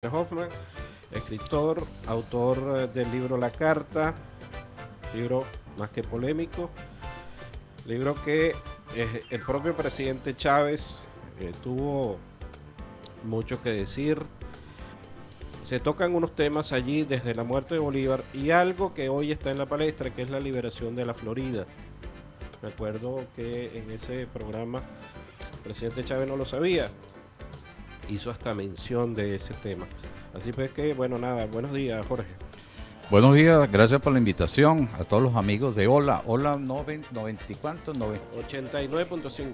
Hoffman, escritor, autor del libro La Carta, libro más que polémico, libro que el propio presidente Chávez tuvo mucho que decir. Se tocan unos temas allí desde la muerte de Bolívar y algo que hoy está en la palestra, que es la liberación de la Florida. Me acuerdo que en ese programa el presidente Chávez no lo sabía, hizo hasta mención de ese tema. Así pues que, bueno, nada, buenos días, Jorge. Buenos días, gracias por la invitación a todos los amigos de Hola 90 y cuánto, 89.5.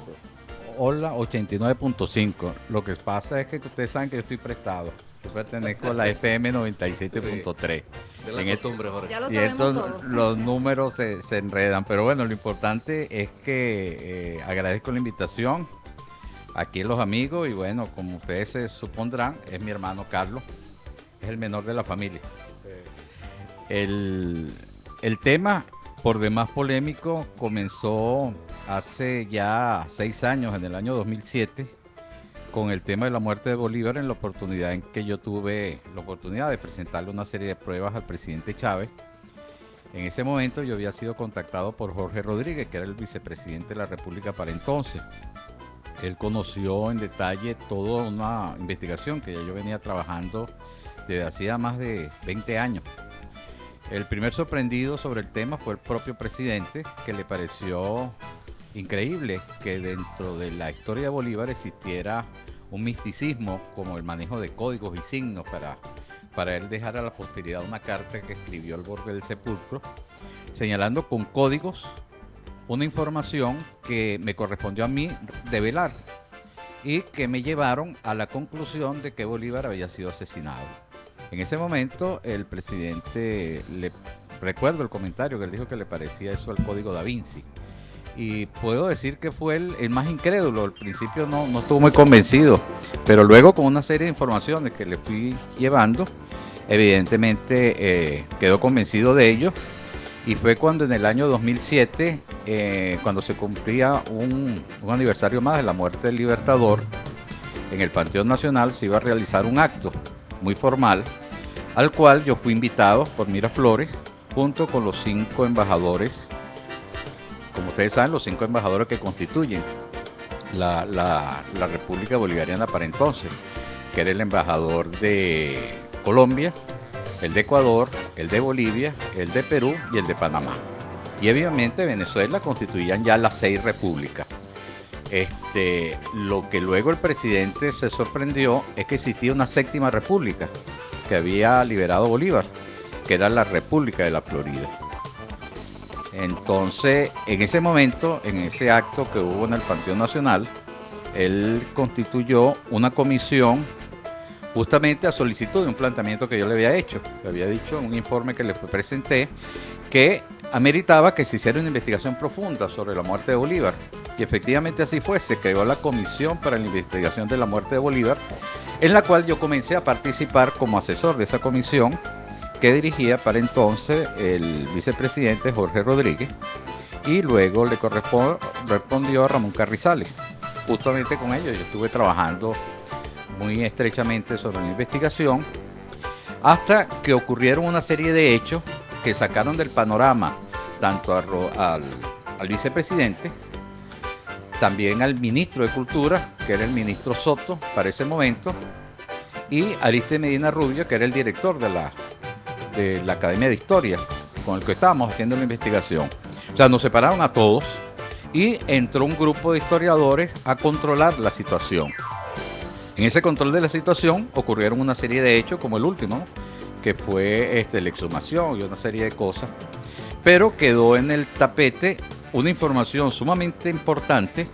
Hola 89.5. Lo que pasa es que ustedes saben que yo estoy prestado. Yo pertenezco a la FM 97.3. De la costumbre, Jorge. Ya lo Y sabemos estos todos. los números se enredan, pero bueno, lo importante es que agradezco la invitación aquí los amigos y bueno, como ustedes se supondrán, es mi hermano Carlos, es el menor de la familia. El tema, por demás polémico, comenzó hace ya 6 años, en el año 2007, con el tema de la muerte de Bolívar, en la oportunidad en que yo tuve la oportunidad de presentarle una serie de pruebas al presidente Chávez. En ese momento yo había sido contactado por Jorge Rodríguez, que era el vicepresidente de la República para entonces. Él conoció en detalle toda una investigación que ya yo venía trabajando desde hacía más de 20 años. El primer sorprendido sobre el tema fue el propio presidente, que le pareció increíble que dentro de la historia de Bolívar existiera un misticismo como el manejo de códigos y signos para él dejar a la posteridad una carta que escribió al borde del sepulcro, señalando con códigos una información que me correspondió a mí develar y que me llevaron a la conclusión de que Bolívar había sido asesinado. En ese momento el presidente, recuerdo el comentario que él dijo que le parecía eso al código da Vinci. Y puedo decir que fue el más incrédulo. Al principio no estuvo muy convencido, pero luego con una serie de informaciones que le fui llevando, evidentemente quedó convencido de ello. Y fue cuando en el año 2007, cuando se cumplía un aniversario más de la muerte del Libertador, en el Panteón Nacional se iba a realizar un acto muy formal, al cual yo fui invitado por Miraflores, junto con los 5 embajadores. Como ustedes saben, los 5 embajadores que constituyen la República Bolivariana para entonces, que era el embajador de Colombia, el de Ecuador, el de Bolivia, el de Perú y el de Panamá. Y obviamente Venezuela constituían ya las 6 repúblicas. Lo que luego el presidente se sorprendió es que existía una 7ª república que había liberado Bolívar, que era la República de la Florida. Entonces, en ese momento, en ese acto que hubo en el Panteón Nacional, él constituyó una comisión justamente a solicitud de un planteamiento que yo le había hecho. Le había dicho en un informe que le presenté que ameritaba que se hiciera una investigación profunda sobre la muerte de Bolívar. Y efectivamente así fue, se creó la Comisión para la Investigación de la Muerte de Bolívar, en la cual yo comencé a participar como asesor de esa comisión que dirigía para entonces el vicepresidente Jorge Rodríguez y luego le respondió a Ramón Carrizales. Justamente con ellos yo estuve trabajando muy estrechamente sobre la investigación hasta que ocurrieron una serie de hechos que sacaron del panorama tanto al vicepresidente, también al ministro de Cultura, que era el ministro Soto para ese momento, y Ariste Medina Rubio, que era el director de la Academia de Historia, con el que estábamos haciendo la investigación. O sea, nos separaron a todos y entró un grupo de historiadores a controlar la situación. En ese control de la situación ocurrieron una serie de hechos, como el último, ¿no?, que fue la exhumación y una serie de cosas, pero quedó en el tapete una información sumamente importante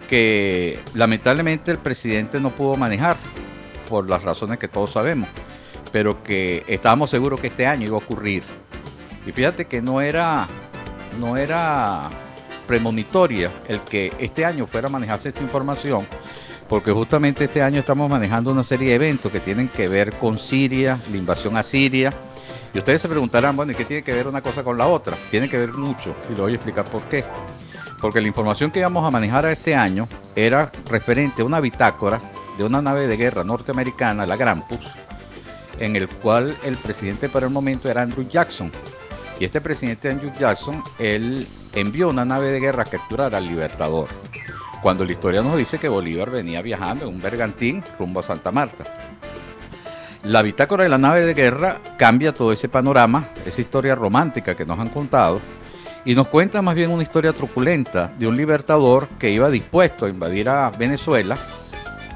que lamentablemente el presidente no pudo manejar por las razones que todos sabemos, pero que estábamos seguros que este año iba a ocurrir. Y fíjate que no era premonitoria el que este año fuera a manejarse esa información, porque justamente este año estamos manejando una serie de eventos que tienen que ver con Siria, la invasión a Siria. Y ustedes se preguntarán, bueno, ¿y qué tiene que ver una cosa con la otra? Tiene que ver mucho, y lo voy a explicar por qué. Porque la información que íbamos a manejar este año era referente a una bitácora de una nave de guerra norteamericana, la Grampus, en el cual el presidente para el momento era Andrew Jackson. Y este presidente Andrew Jackson, él envió una nave de guerra a capturar al Libertador, cuando la historia nos dice que Bolívar venía viajando en un bergantín rumbo a Santa Marta. La bitácora de la nave de guerra cambia todo ese panorama, esa historia romántica que nos han contado, y nos cuenta más bien una historia truculenta de un libertador que iba dispuesto a invadir a Venezuela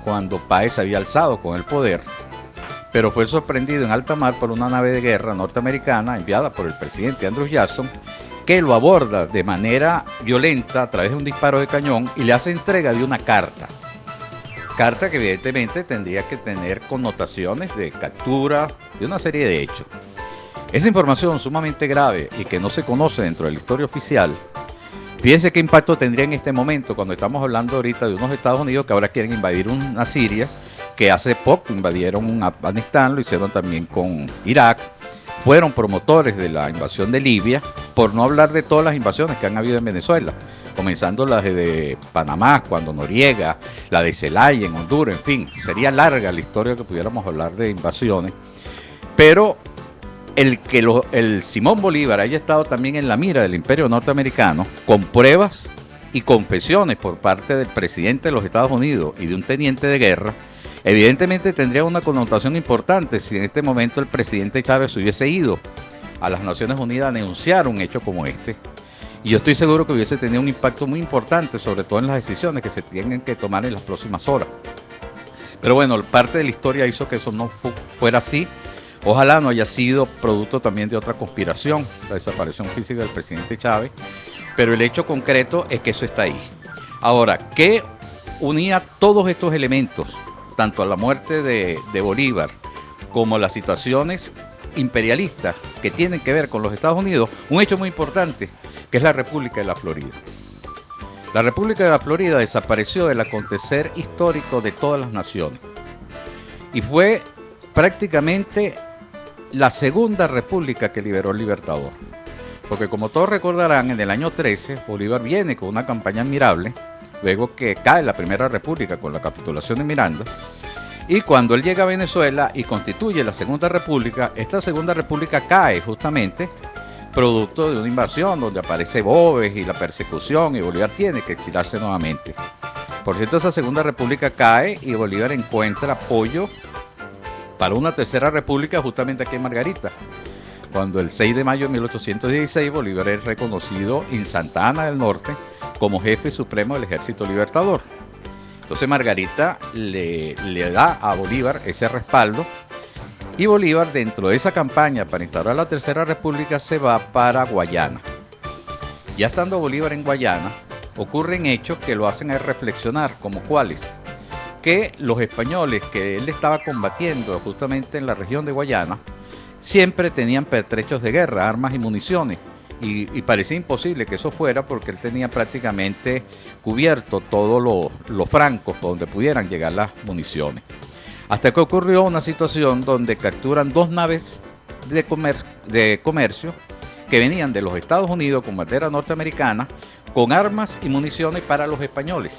cuando Páez había alzado con el poder, pero fue sorprendido en alta mar por una nave de guerra norteamericana enviada por el presidente Andrew Jackson, que lo aborda de manera violenta a través de un disparo de cañón y le hace entrega de una carta que evidentemente tendría que tener connotaciones de captura, de una serie de hechos. Esa información sumamente grave y que no se conoce dentro de la historia oficial, fíjense qué impacto tendría en este momento cuando estamos hablando ahorita de unos Estados Unidos que ahora quieren invadir una Siria, que hace poco invadieron un Afganistán, lo hicieron también con Irak, fueron promotores de la invasión de Libia, por no hablar de todas las invasiones que han habido en Venezuela, comenzando las de Panamá, cuando Noriega, la de Zelaya en Honduras, en fin, sería larga la historia que pudiéramos hablar de invasiones, pero el que el Simón Bolívar haya estado también en la mira del Imperio norteamericano, con pruebas y confesiones por parte del presidente de los Estados Unidos y de un teniente de guerra, evidentemente tendría una connotación importante si en este momento el presidente Chávez hubiese ido a las Naciones Unidas a denunciar un hecho como este. Y yo estoy seguro que hubiese tenido un impacto muy importante, sobre todo en las decisiones que se tienen que tomar en las próximas horas. Pero bueno, parte de la historia hizo que eso no fuera así. Ojalá no haya sido producto también de otra conspiración, la desaparición física del presidente Chávez, pero el hecho concreto es que eso está ahí. Ahora, ¿qué unía todos estos elementos, tanto a la muerte de Bolívar como las situaciones imperialistas que tienen que ver con los Estados Unidos? Un hecho muy importante, que es la República de la Florida. La República de la Florida desapareció del acontecer histórico de todas las naciones y fue prácticamente la segunda república que liberó el Libertador. Porque como todos recordarán, en el año 13 Bolívar viene con una campaña admirable, luego que cae la primera república con la capitulación de Miranda, y cuando él llega a Venezuela y constituye la segunda república, esta segunda república cae justamente producto de una invasión donde aparece Boves y la persecución, y Bolívar tiene que exilarse nuevamente. Por cierto, esa segunda república cae y Bolívar encuentra apoyo para una tercera república justamente aquí en Margarita, cuando el 6 de mayo de 1816 Bolívar es reconocido en Santa Ana del Norte como jefe supremo del Ejército Libertador. Entonces Margarita le da a Bolívar ese respaldo, y Bolívar, dentro de esa campaña para instaurar la Tercera República, se va para Guayana. Ya estando Bolívar en Guayana, ocurren hechos que lo hacen a reflexionar, como cuáles: que los españoles que él estaba combatiendo justamente en la región de Guayana siempre tenían pertrechos de guerra, armas y municiones, y parecía imposible que eso fuera, porque él tenía prácticamente cubierto todos los francos por donde pudieran llegar las municiones. Hasta que ocurrió una situación donde capturan dos naves de comercio que venían de los Estados Unidos con bandera norteamericana, con armas y municiones para los españoles,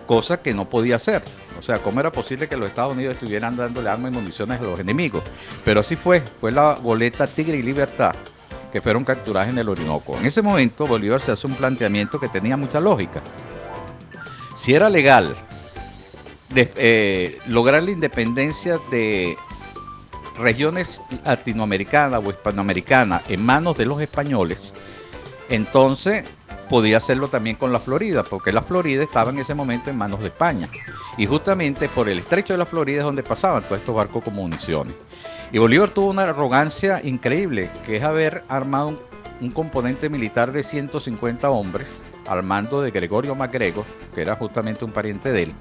cosa que no podía ser. O sea, ¿cómo era posible que los Estados Unidos estuvieran dándole armas y municiones a los enemigos? Pero así fue la goleta Tigre y Libertad, que fueron capturadas en el Orinoco. En ese momento Bolívar se hace un planteamiento que tenía mucha lógica. Si era legal lograr la independencia de regiones latinoamericanas o hispanoamericanas en manos de los españoles, entonces podía hacerlo también con la Florida, porque la Florida estaba en ese momento en manos de España, y justamente por el estrecho de la Florida es donde pasaban todos estos barcos con municiones. Y Bolívar tuvo una arrogancia increíble, que es haber armado un componente militar de 150 hombres al mando de Gregorio MacGregor, que era justamente un pariente de él,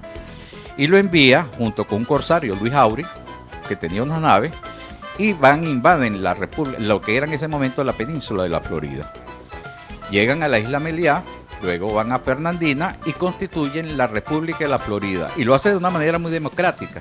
y lo envía junto con un corsario, Luis Auri, que tenía una nave, y invaden lo que era en ese momento la península de la Florida. Llegan a la isla Meliá, luego van a Fernandina y constituyen la República de la Florida, y lo hace de una manera muy democrática.